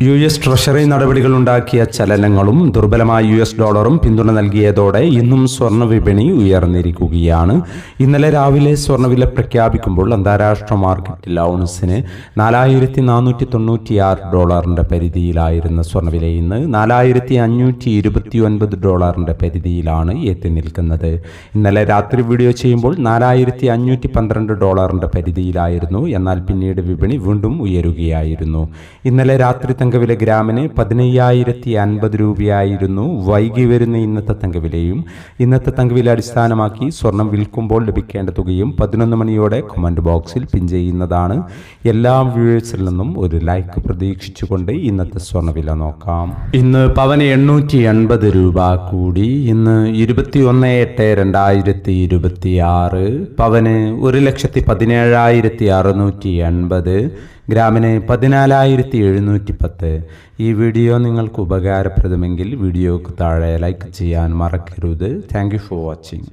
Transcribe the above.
US treasury നടപടികളുണ്ടാക്കിയ ചലനങ്ങളും ദുർബലമായ US ഡോളറും പിന്തുണ നൽകിയതോടെ ഇന്നും സ്വർണ്ണ വിപണി ഉയർന്നിരിക്കുകയാണ്. ഇന്നലെ രാവിലെ സ്വർണ്ണവില പ്രഖ്യാപിക്കുമ്പോൾ അന്താരാഷ്ട്ര മാർക്കറ്റിൽ ഔൺസിന് $4,496 പരിധിയിലായിരുന്ന സ്വർണ്ണവില ഇന്ന് $4,529 പരിധിയിലാണ് എത്തി നിൽക്കുന്നത്. ഇന്നലെ രാത്രി വീഡിയോ ചെയ്യുമ്പോൾ $4,512 പരിധിയിലായിരുന്നു. എന്നാൽ പിന്നീട് വിപണി വീണ്ടും ഉയരുകയായിരുന്നു. ഇന്നലെ രാത്രി തങ്കവില ഗ്രാമിന് 15,050 രൂപയായിരുന്നു. വൈകി വരുന്ന ഇന്നത്തെ തങ്കവിലയും ഇന്നത്തെ തങ്കവില അടിസ്ഥാനമാക്കി സ്വർണം വിൽക്കുമ്പോൾ ലഭിക്കേണ്ട തുകയും 11 മണിയോടെ കമന്റ് ബോക്സിൽ പിൻ ചെയ്യുന്നതാണ്. എല്ലാ വ്യൂവേഴ്സിൽ നിന്നും ഒരു ലൈക്ക് പ്രതീക്ഷിച്ചുകൊണ്ട് ഇന്നത്തെ സ്വർണ്ണവില നോക്കാം. ഇന്ന് പവന് 880 രൂപ കൂടി. ഇന്ന് 21/8/2026 പവന് 1,17,680, ഗ്രാമിന് 14,710. ഈ വീഡിയോ നിങ്ങൾക്ക് ഉപകാരപ്രദമെങ്കിൽ വീഡിയോക്ക് താഴെ ലൈക്ക് ചെയ്യാൻ മറക്കരുത്. Thank you for watching.